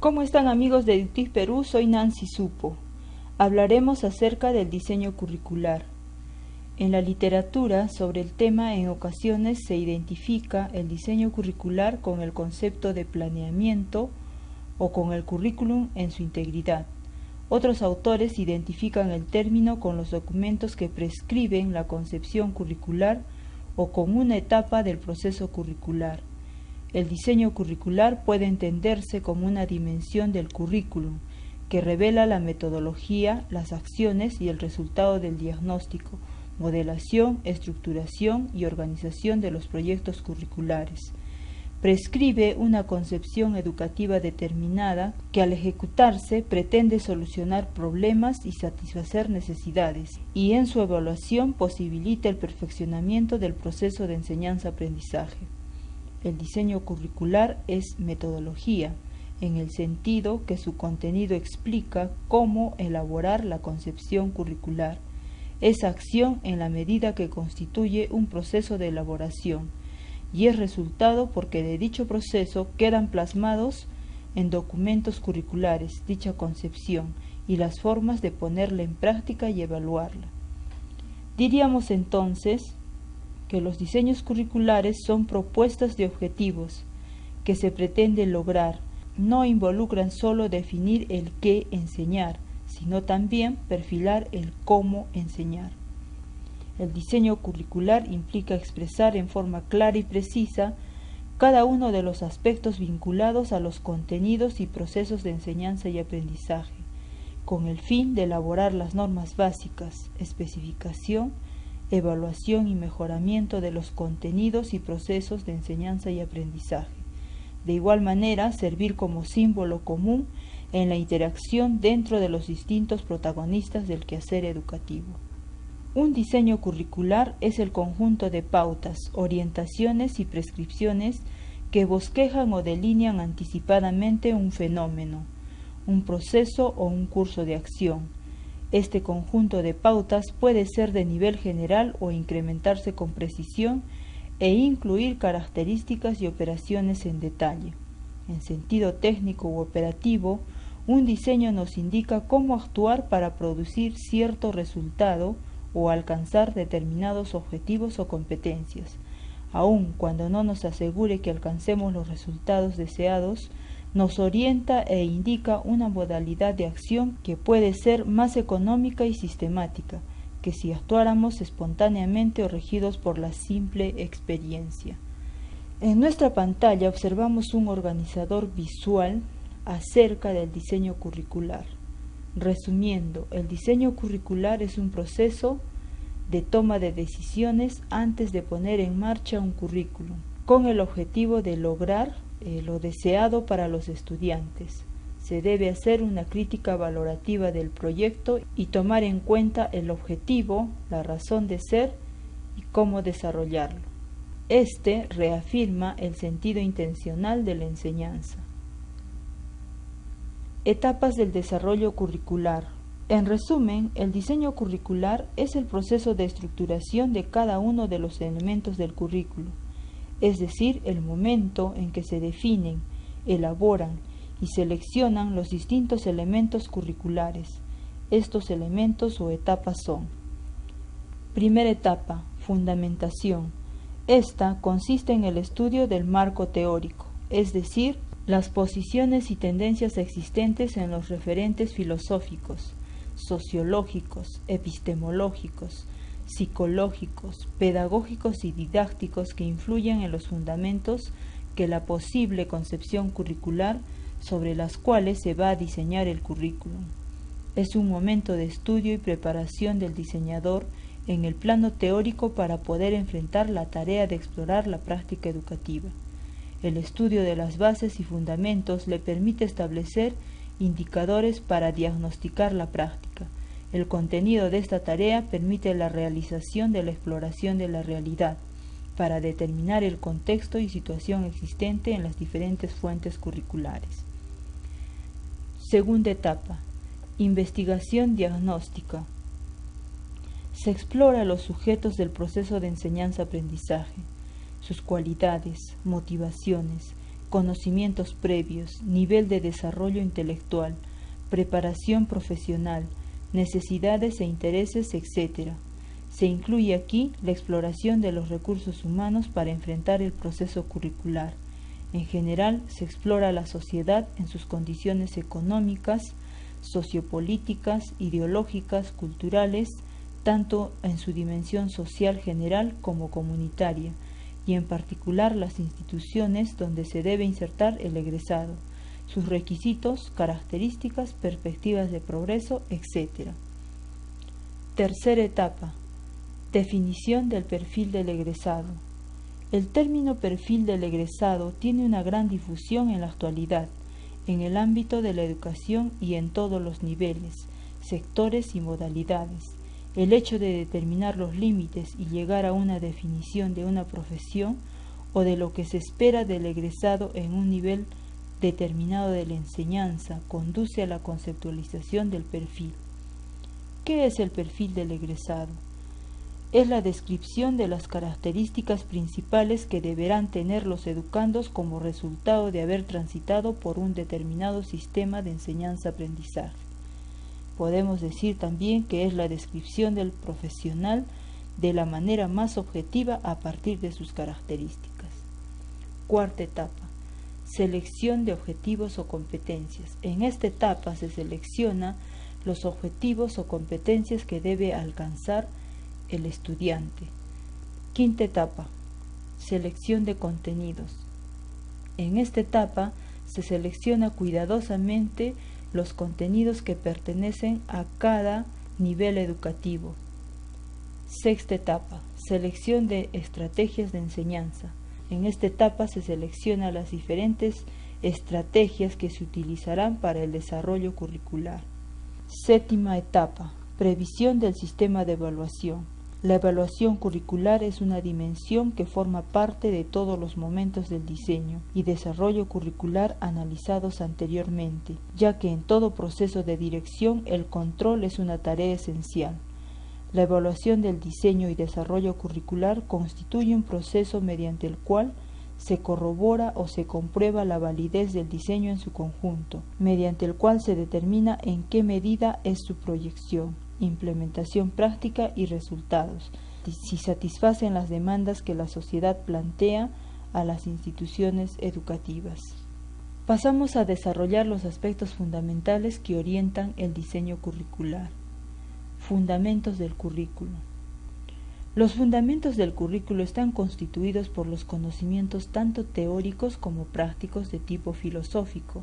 ¿Cómo están amigos de Edutis Perú? Soy Nancy Supo. Hablaremos acerca del diseño curricular. En la literatura sobre el tema en ocasiones se identifica el diseño curricular con el concepto de planeamiento o con el currículum en su integridad. Otros autores identifican el término con los documentos que prescriben la concepción curricular o con una etapa del proceso curricular. El diseño curricular puede entenderse como una dimensión del currículum, que revela la metodología, las acciones y el resultado del diagnóstico, modelación, estructuración y organización de los proyectos curriculares. Prescribe una concepción educativa determinada que al ejecutarse pretende solucionar problemas y satisfacer necesidades, y en su evaluación posibilita el perfeccionamiento del proceso de enseñanza-aprendizaje. El diseño curricular es metodología, en el sentido que su contenido explica cómo elaborar la concepción curricular. Es acción en la medida que constituye un proceso de elaboración, y es resultado porque de dicho proceso quedan plasmados en documentos curriculares dicha concepción y las formas de ponerla en práctica y evaluarla. Diríamos entonces que los diseños curriculares son propuestas de objetivos que se pretende lograr. No involucran solo definir el qué enseñar, sino también perfilar el cómo enseñar. El diseño curricular implica expresar en forma clara y precisa cada uno de los aspectos vinculados a los contenidos y procesos de enseñanza y aprendizaje, con el fin de elaborar las normas básicas, especificación, evaluación y mejoramiento de los contenidos y procesos de enseñanza y aprendizaje. De igual manera, servir como símbolo común en la interacción dentro de los distintos protagonistas del quehacer educativo. Un diseño curricular es el conjunto de pautas, orientaciones y prescripciones que bosquejan o delinean anticipadamente un fenómeno, un proceso o un curso de acción. Este conjunto de pautas puede ser de nivel general o incrementarse con precisión e incluir características y operaciones en detalle. En sentido técnico u operativo, un diseño nos indica cómo actuar para producir cierto resultado o alcanzar determinados objetivos o competencias. Aun cuando no nos asegure que alcancemos los resultados deseados, nos orienta e indica una modalidad de acción que puede ser más económica y sistemática que si actuáramos espontáneamente o regidos por la simple experiencia. En nuestra pantalla observamos un organizador visual acerca del diseño curricular. Resumiendo, el diseño curricular es un proceso de toma de decisiones antes de poner en marcha un currículum, con el objetivo de lograr lo deseado para los estudiantes. Se debe hacer una crítica valorativa del proyecto y tomar en cuenta el objetivo, la razón de ser y cómo desarrollarlo. Este reafirma el sentido intencional de la enseñanza. Etapas del desarrollo curricular. En resumen, el diseño curricular es el proceso de estructuración de cada uno de los elementos del currículo, es decir, el momento en que se definen, elaboran y seleccionan los distintos elementos curriculares. Estos elementos o etapas son: primera etapa, fundamentación. Esta consiste en el estudio del marco teórico, es decir, las posiciones y tendencias existentes en los referentes filosóficos, sociológicos, epistemológicos, psicológicos, pedagógicos y didácticos que influyen en los fundamentos que la posible concepción curricular sobre las cuales se va a diseñar el currículum. Es un momento de estudio y preparación del diseñador en el plano teórico para poder enfrentar la tarea de explorar la práctica educativa. El estudio de las bases y fundamentos le permite establecer indicadores para diagnosticar la práctica. El contenido de esta tarea permite la realización de la exploración de la realidad para determinar el contexto y situación existente en las diferentes fuentes curriculares. Segunda etapa, investigación diagnóstica. Se explora los sujetos del proceso de enseñanza-aprendizaje, sus cualidades, motivaciones, conocimientos previos, nivel de desarrollo intelectual, preparación profesional, necesidades e intereses, etc. Se incluye aquí la exploración de los recursos humanos para enfrentar el proceso curricular. En general, se explora la sociedad en sus condiciones económicas, sociopolíticas, ideológicas, culturales, tanto en su dimensión social general como comunitaria, y en particular las instituciones donde se debe insertar el egresado, sus requisitos, características, perspectivas de progreso, etc. Tercera etapa. Definición del perfil del egresado. El término perfil del egresado tiene una gran difusión en la actualidad, en el ámbito de la educación y en todos los niveles, sectores y modalidades. El hecho de determinar los límites y llegar a una definición de una profesión o de lo que se espera del egresado en un nivel determinado de la enseñanza conduce a la conceptualización del perfil. ¿Qué es el perfil del egresado? Es la descripción de las características principales que deberán tener los educandos como resultado de haber transitado por un determinado sistema de enseñanza-aprendizaje. Podemos decir también que es la descripción del profesional de la manera más objetiva a partir de sus características. Cuarta etapa. Selección de objetivos o competencias. En esta etapa se selecciona los objetivos o competencias que debe alcanzar el estudiante. Quinta etapa. Selección de contenidos. En esta etapa se selecciona cuidadosamente los contenidos que pertenecen a cada nivel educativo. Sexta etapa. Selección de estrategias de enseñanza. En esta etapa se seleccionan las diferentes estrategias que se utilizarán para el desarrollo curricular. Séptima etapa. Previsión del sistema de evaluación. La evaluación curricular es una dimensión que forma parte de todos los momentos del diseño y desarrollo curricular analizados anteriormente, ya que en todo proceso de dirección el control es una tarea esencial. La evaluación del diseño y desarrollo curricular constituye un proceso mediante el cual se corrobora o se comprueba la validez del diseño en su conjunto, mediante el cual se determina en qué medida es su proyección, implementación práctica y resultados, si satisfacen las demandas que la sociedad plantea a las instituciones educativas. Pasamos a desarrollar los aspectos fundamentales que orientan el diseño curricular. Fundamentos del currículo. Los fundamentos del currículo están constituidos por los conocimientos tanto teóricos como prácticos de tipo filosófico,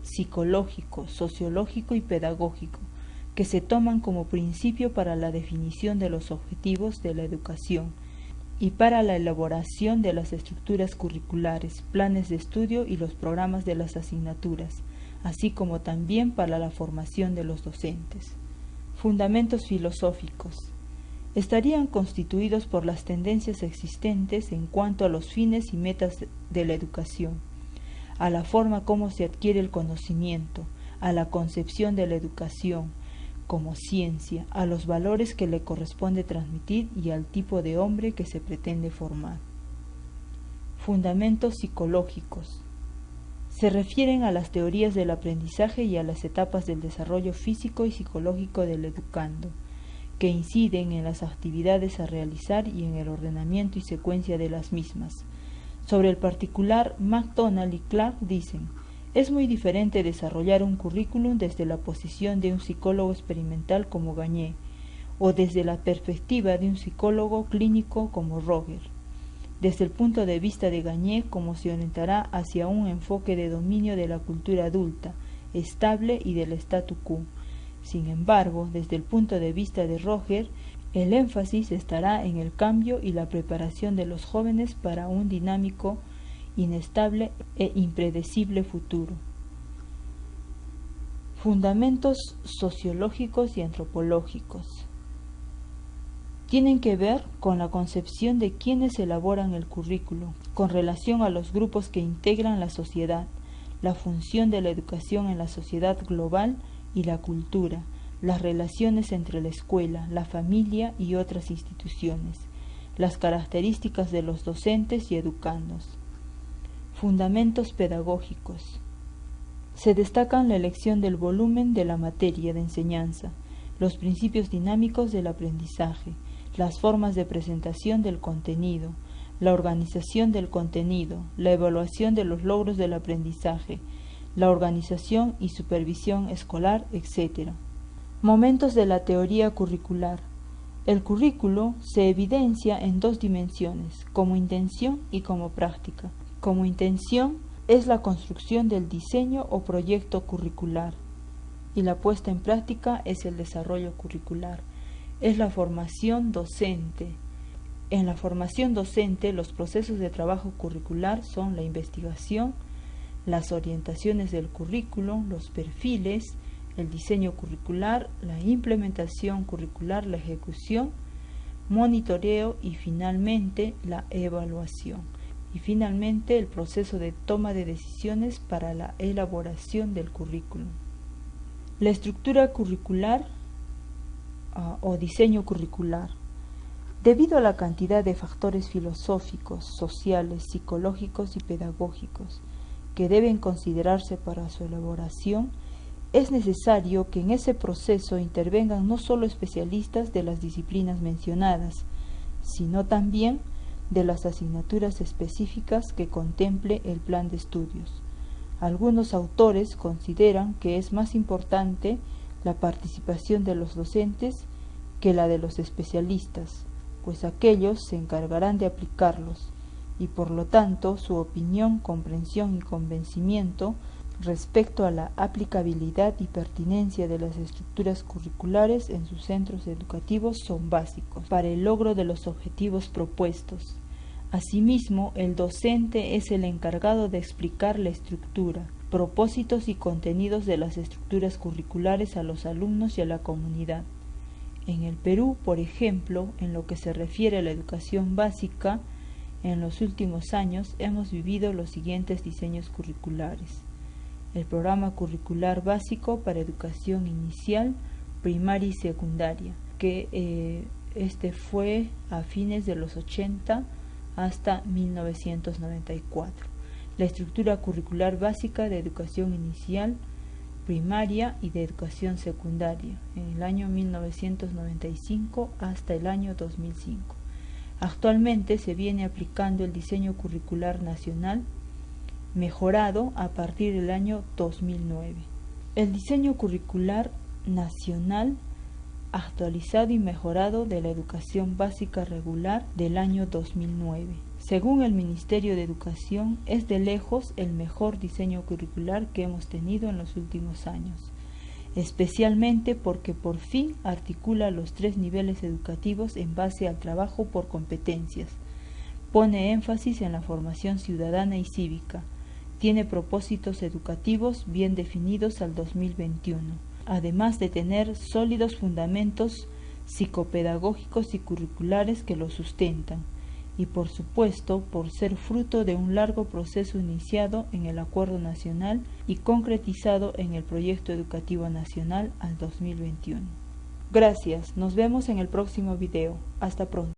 psicológico, sociológico y pedagógico, que se toman como principio para la definición de los objetivos de la educación y para la elaboración de las estructuras curriculares, planes de estudio y los programas de las asignaturas, así como también para la formación de los docentes. Fundamentos filosóficos. Estarían constituidos por las tendencias existentes en cuanto a los fines y metas de la educación, a la forma como se adquiere el conocimiento, a la concepción de la educación como ciencia, a los valores que le corresponde transmitir y al tipo de hombre que se pretende formar. Fundamentos psicológicos. Se refieren a las teorías del aprendizaje y a las etapas del desarrollo físico y psicológico del educando, que inciden en las actividades a realizar y en el ordenamiento y secuencia de las mismas. Sobre el particular, McDonald y Clark dicen: es muy diferente desarrollar un currículum desde la posición de un psicólogo experimental como Gagné, o desde la perspectiva de un psicólogo clínico como Roger. Desde el punto de vista de Gagné, como se orientará hacia un enfoque de dominio de la cultura adulta, estable y del statu quo. Sin embargo, desde el punto de vista de Roger, el énfasis estará en el cambio y la preparación de los jóvenes para un dinámico, inestable e impredecible futuro. Fundamentos sociológicos y antropológicos. Tienen que ver con la concepción de quienes elaboran el currículo, con relación a los grupos que integran la sociedad, la función de la educación en la sociedad global y la cultura, las relaciones entre la escuela, la familia y otras instituciones, las características de los docentes y educandos. Fundamentos pedagógicos. Se destacan la elección del volumen de la materia de enseñanza, los principios dinámicos del aprendizaje, las formas de presentación del contenido, la organización del contenido, la evaluación de los logros del aprendizaje, la organización y supervisión escolar, etc. Momentos de la teoría curricular. El currículo se evidencia en dos dimensiones, como intención y como práctica. Como intención es la construcción del diseño o proyecto curricular y la puesta en práctica es el desarrollo curricular. Es la formación docente. En la formación docente los procesos de trabajo curricular son la investigación, las orientaciones del currículo, los perfiles, el diseño curricular, la implementación curricular, la ejecución, monitoreo y finalmente la evaluación. Y finalmente el proceso de toma de decisiones para la elaboración del currículum. La estructura curricular o diseño curricular. Debido a la cantidad de factores filosóficos, sociales, psicológicos y pedagógicos que deben considerarse para su elaboración, es necesario que en ese proceso intervengan no solo especialistas de las disciplinas mencionadas, sino también de las asignaturas específicas que contemple el plan de estudios. Algunos autores consideran que es más importante la participación de los docentes que la de los especialistas, pues aquellos se encargarán de aplicarlos y por lo tanto su opinión, comprensión y convencimiento respecto a la aplicabilidad y pertinencia de las estructuras curriculares en sus centros educativos son básicos para el logro de los objetivos propuestos. Asimismo, el docente es el encargado de explicar la estructura, propósitos y contenidos de las estructuras curriculares a los alumnos y a la comunidad. En el Perú, por ejemplo, en lo que se refiere a la educación básica, en los últimos años hemos vivido los siguientes diseños curriculares. El programa curricular básico para educación inicial, primaria y secundaria, que este fue a fines de los 80 hasta 1994. La estructura curricular básica de educación inicial, primaria y de educación secundaria, en el año 1995 hasta el año 2005. Actualmente se viene aplicando el diseño curricular nacional, mejorado a partir del año 2009. El diseño curricular nacional actualizado y mejorado de la educación básica regular del año 2009. Según el Ministerio de Educación, es de lejos el mejor diseño curricular que hemos tenido en los últimos años, especialmente porque por fin articula los 3 niveles educativos en base al trabajo por competencias, pone énfasis en la formación ciudadana y cívica, tiene propósitos educativos bien definidos al 2021, además de tener sólidos fundamentos psicopedagógicos y curriculares que lo sustentan, y por supuesto por ser fruto de un largo proceso iniciado en el Acuerdo Nacional y concretizado en el Proyecto Educativo Nacional al 2021. Gracias, nos vemos en el próximo video. Hasta pronto.